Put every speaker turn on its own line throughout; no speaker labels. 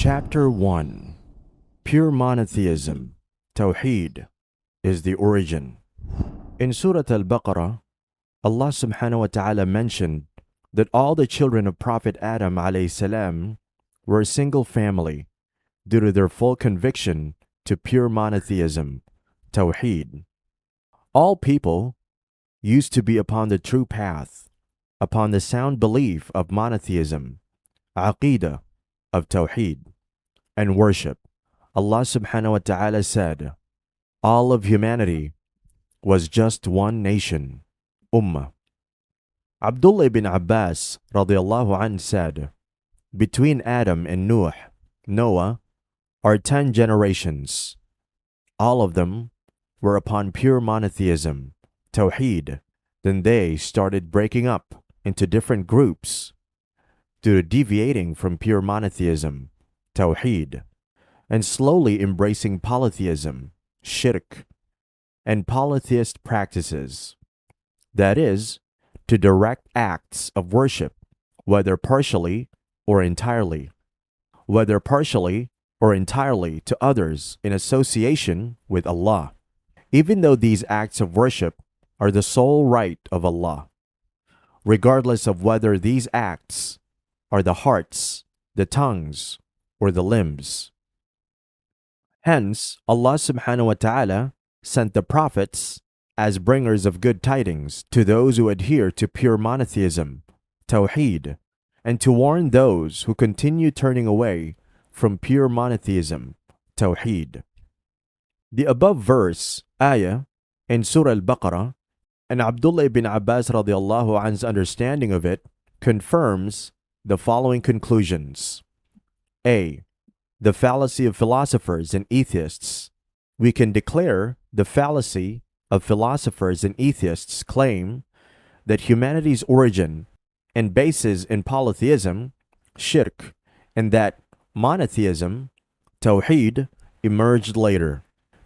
Chapter 1. Pure monotheism, Tawheed, is the origin. In Surat al-Baqarah, Allah subhanahu wa ta'ala mentioned that all the children of Prophet Adam alayhi salam were a single family due to their full conviction to pure monotheism, Tawheed. All people used to be upon the true path, upon the sound belief of monotheism, Aqidah, of Tawheed, and worship. Allah subhanahu wa ta'ala said, all of humanity was just one nation, Ummah. Abdullah ibn Abbas radiallahu anh said, between Adam and Noah, are 10 generations. All of them were upon pure monotheism, Tawheed. Then they started breaking up into different groups due to deviating from pure monotheism, Tawheed, and slowly embracing polytheism, shirk, and polytheist practices. That is, to direct acts of worship, whether partially or entirely, to others in association with Allah, even though these acts of worship are the sole right of Allah, regardless of whether these acts are the hearts, the tongues, or the limbs. Hence, Allah subhanahu wa ta'ala sent the prophets as bringers of good tidings to those who adhere to pure monotheism, Tawheed, and to warn those who continue turning away from pure monotheism, Tawheed. The above verse, ayah, in Surah al-Baqarah, and Abdullah ibn Abbas radiallahu anhu's understanding of it confirms the following conclusions. A. The fallacy of philosophers and atheists. We can declare the fallacy of philosophers and atheists' claim that humanity's origin and basis in polytheism, shirk, and that monotheism, Tawheed, emerged later.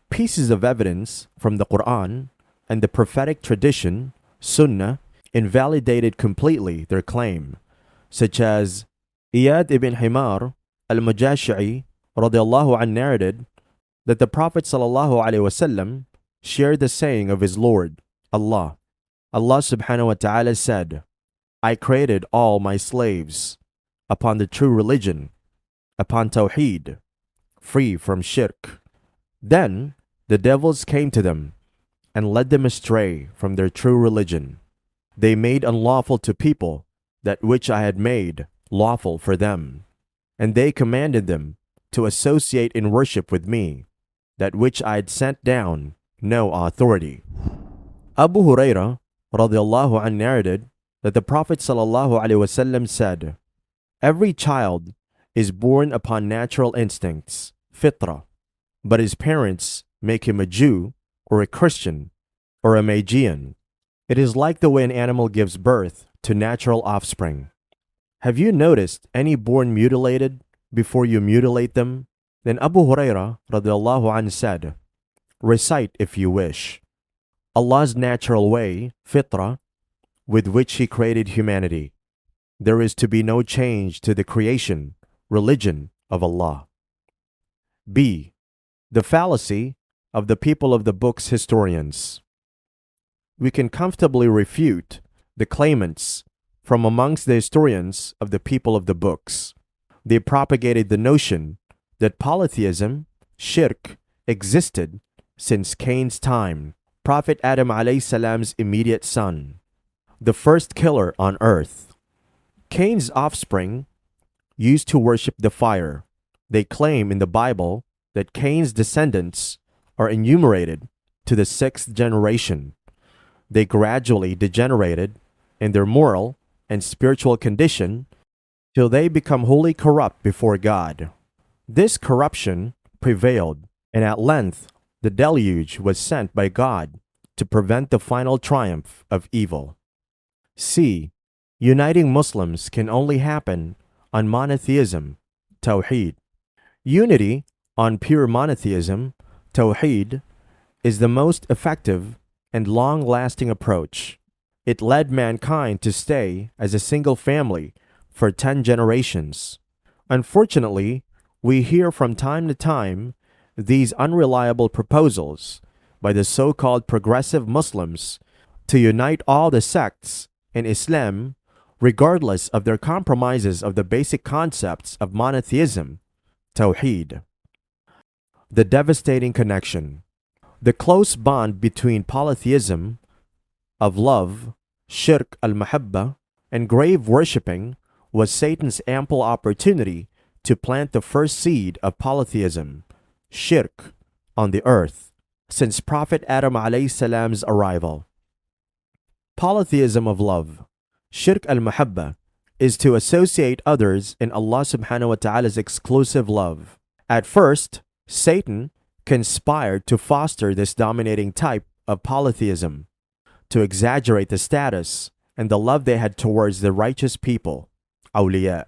Pieces of evidence from the Quran and the prophetic tradition, Sunnah, invalidated completely their claim, such as Iyad ibn Himar al-Mujashi'i radiallahu anh narrated that the Prophet sallallahu alaihi wasallam shared the saying of his Lord, Allah. Allah subhanahu wa ta'ala said, I created all my slaves upon the true religion, upon Tawheed, free from shirk. Then the devils came to them and led them astray from their true religion. They made unlawful to people that which I had made lawful for them, and they commanded them to associate in worship with me, that which I had sent down no authority. Abu Hurairah radiallahu anh narrated that the Prophet sallallahu alaihi wasallam said, every child is born upon natural instincts, fitra, but his parents make him a Jew or a Christian or a Magian. It is like the way an animal gives birth to natural offspring. Have you noticed any born mutilated before you mutilate them? Then Abu Hurairah radiallahu anh said, recite if you wish. Allah's natural way, fitra, with which He created humanity. There is to be no change to the creation, religion of Allah. B. The fallacy of the people of the book's historians. We can comfortably refute the claimants from amongst the historians of the people of the books. They propagated the notion that polytheism, shirk, existed since Cain's time, Prophet Adam alayhi salam's immediate son, the first killer on earth. Cain's offspring used to worship the fire. They claim in the Bible that Cain's descendants are enumerated to the 6th generation. They gradually degenerated in their moral and spiritual condition till they become wholly corrupt before God. This corruption prevailed, and at length the deluge was sent by God to prevent the final triumph of evil. C. Uniting Muslims can only happen on monotheism, Tawheed. Unity on pure monotheism, Tawheed, is the most effective and long-lasting approach. It led mankind to stay as a single family for 10 generations. Unfortunately, we hear from time to time these unreliable proposals by the so-called progressive Muslims to unite all the sects in Islam regardless of their compromises of the basic concepts of monotheism, tawheed. The devastating connection. The close bond between polytheism of love, shirk al-mahabba, and grave worshipping was Satan's ample opportunity to plant the first seed of polytheism, shirk, on the earth, since Prophet Adam alayhi salam's arrival. Polytheism of love, shirk al-mahabba, is to associate others in Allah subhanahu wa ta'ala's exclusive love. At first, Satan conspired to foster this dominating type of polytheism, to exaggerate the status and the love they had towards the righteous people, awliya.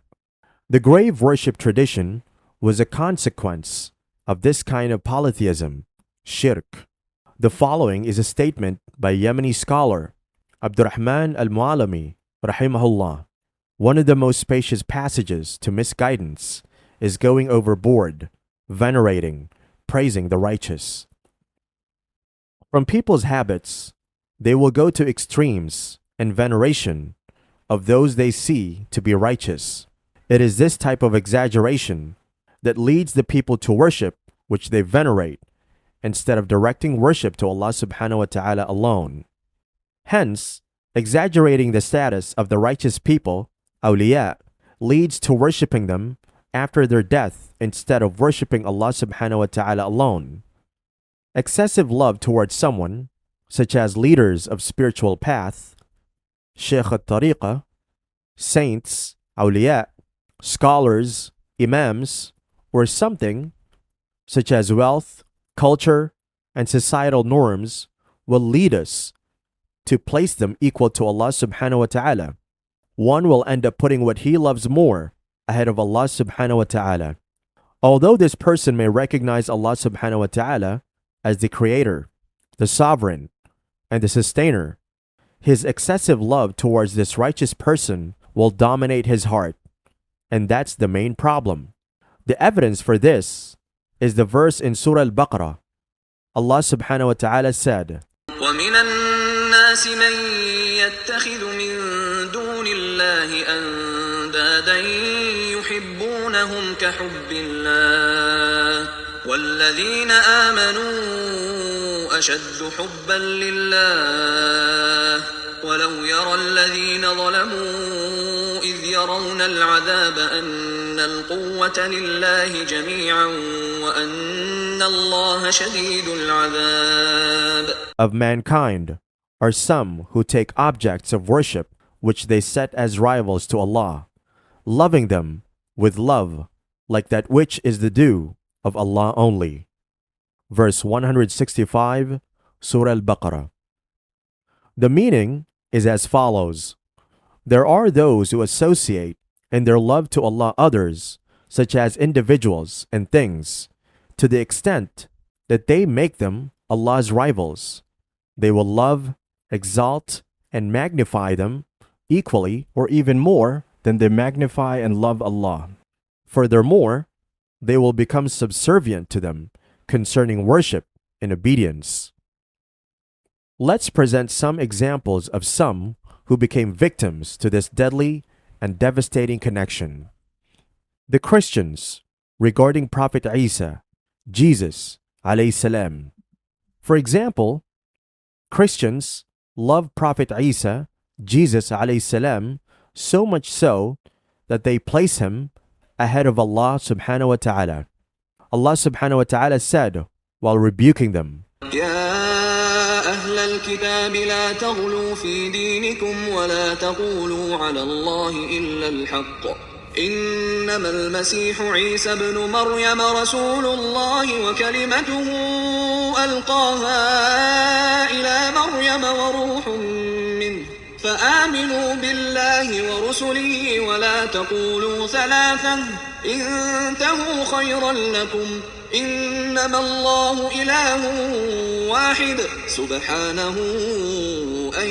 The grave worship tradition was a consequence of this kind of polytheism, shirk. The following is a statement by Yemeni scholar Abdurrahman al-Mu'alami, rahimahullah. One of the most spacious passages to misguidance is going overboard, venerating, praising the righteous. From people's habits, they will go to extremes in veneration of those they see to be righteous. It is this type of exaggeration that leads the people to worship which they venerate, instead of directing worship to Allah subhanahu wa ta'ala alone. Hence, exaggerating the status of the righteous people, awliya, leads to worshipping them after their death instead of worshipping Allah subhanahu wa ta'ala alone. Excessive love towards someone, such as leaders of spiritual path, shaykh al-tariqah, saints, awliya, scholars, imams, or something, such as wealth, culture, and societal norms, will lead us to place them equal to Allah subhanahu wa ta'ala. One will end up putting what he loves more ahead of Allah subhanahu wa ta'ala. Although this person may recognize Allah subhanahu wa ta'ala as the creator, the sovereign, and the sustainer, his excessive love towards this righteous person will dominate his heart. And that's the main problem. The evidence for this is the verse in Surah al-Baqarah. Allah subhanahu wa ta'ala said,
وَمِنَ النَّاسِ مَن يَتَّخِذُ مِن دُونِ اللَّهِ أَندَادًا يُحِبُّونَهُمْ كَحُبِّ اللَّهِ وَالَّذِينَ آمَنُوا أَشَدُّ حُبًّا لِلَّهِ وَلَوْ يَرَى الَّذِينَ ظَلَمُوا إِذْ يَرَوْنَ الْعَذَابَ أَنَّ الْقُوَّةَ لِلَّهِ جَمِيعًا وَأَنَّ اللَّهَ شَدِيدُ الْعَذَابِ.
Of mankind are some who take objects of worship which they set as rivals to Allah, loving them with love like that which is the due of Allah only. Verse 165, Surah al-Baqarah. The meaning is as follows. There are those who associate in their love to Allah others, such as individuals and things, to the extent that they make them Allah's rivals. They will love, exalt, and magnify them equally or even more than they magnify and love Allah. Furthermore, they will become subservient to them concerning worship and obedience. Let's present some examples of some who became victims to this deadly and devastating connection. The Christians regarding Prophet Isa, Jesus alayhi salam. For example, Christians love Prophet Isa, Jesus alayhi salam, so much so that they place him ahead of Allah subhanahu wa ta'ala. Allah subhanahu wa ta'ala said while rebuking them,
أهل الكتاب لا تغلوا في دينكم ولا تقولوا على الله إلا الحق إنما المسيح عيسى ابن مريم رسول الله وكلمته ألقاها إلى مريم وروح منه فآمنوا بالله ورسله ولا تقولوا ثلاثة انتهوا خيرا لكم إنما الله إله واحد سبحانه أن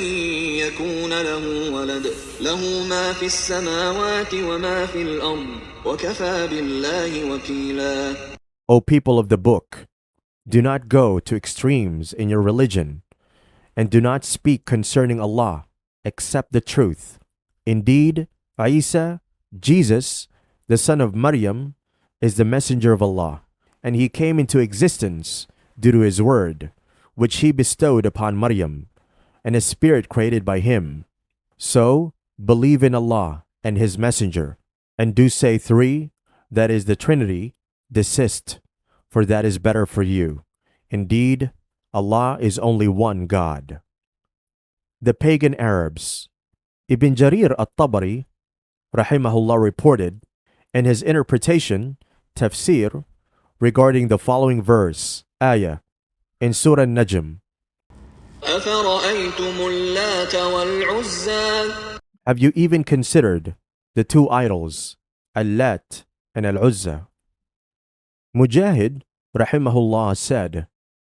يكون له ولد له ما في السماوات وما في الأرض وكفى بالله وكيلا.
O people of the book, do not go to extremes in your religion, and do not speak concerning Allah except the truth. Indeed, Isa, Jesus, the son of Maryam, is the messenger of Allah, and he came into existence due to his word, which he bestowed upon Maryam, and a spirit created by him. So, believe in Allah and his messenger, and do say three, that is the Trinity, desist, for that is better for you. Indeed, Allah is only one God. The pagan Arabs. Ibn Jarir at-Tabari, rahimahullah, reported in his interpretation, tafsir, regarding the following verse, ayah, in Surah Najm.
أفرأيتم اللات والعزى.
Have you even considered the two idols, al-Lat and al-Uzza? Mujahid, rahimahullah, said,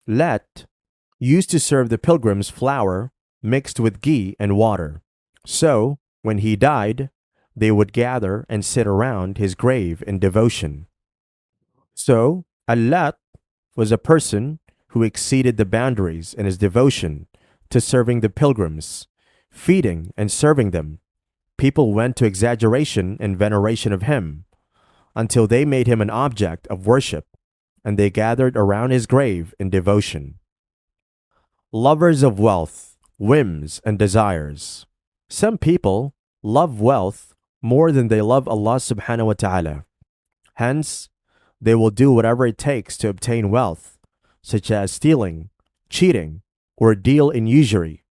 Lat used to serve the pilgrims flour mixed with ghee and water. So, when he died, they would gather and sit around his grave in devotion. So, al-Lat was a person who exceeded the boundaries in his devotion to serving the pilgrims, feeding and serving them. People went to exaggeration and veneration of him, until they made him an object of worship, and they gathered around his grave in devotion. Lovers of wealth, whims, and desires. Some people love wealth more than they love Allah subhanahu wa ta'ala. Hence, they will do whatever it takes to obtain wealth, such as stealing, cheating, or deal in usury,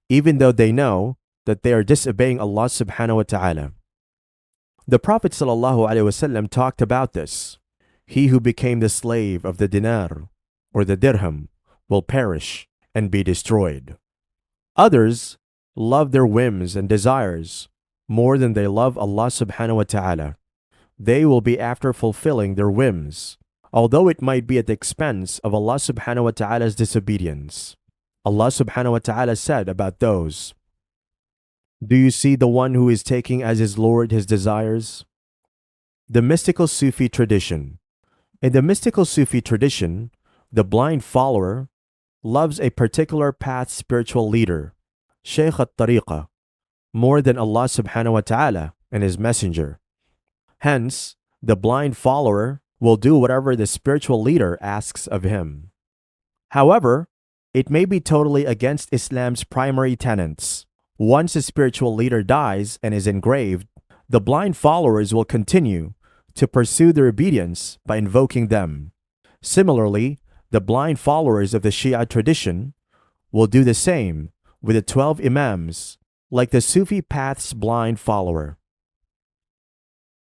even though they know that they are disobeying Allah subhanahu wa ta'ala. The Prophet sallallahu alaihi wasallam talked about this. He who became the slave of the dinar or the dirham will perish and be destroyed. Others love their whims and desires more than they love Allah subhanahu wa ta'ala. They will be after fulfilling their whims, although it might be at the expense of Allah subhanahu wa ta'ala's disobedience. Allah subhanahu wa ta'ala said about those, Do you see the one who is taking as his Lord his desires? The mystical Sufi tradition. In the mystical Sufi tradition, the blind follower loves a particular path spiritual leader, Shaykh al-Tariqah, more than Allah subhanahu wa ta'ala and his messenger. Hence, the blind follower will do whatever the spiritual leader asks of him. However, it may be totally against Islam's primary tenets. Once a spiritual leader dies and is engraved, the blind followers will continue to pursue their obedience by invoking them. Similarly, the blind followers of the Shia tradition will do the same with the 12 Imams, like the Sufi path's blind follower.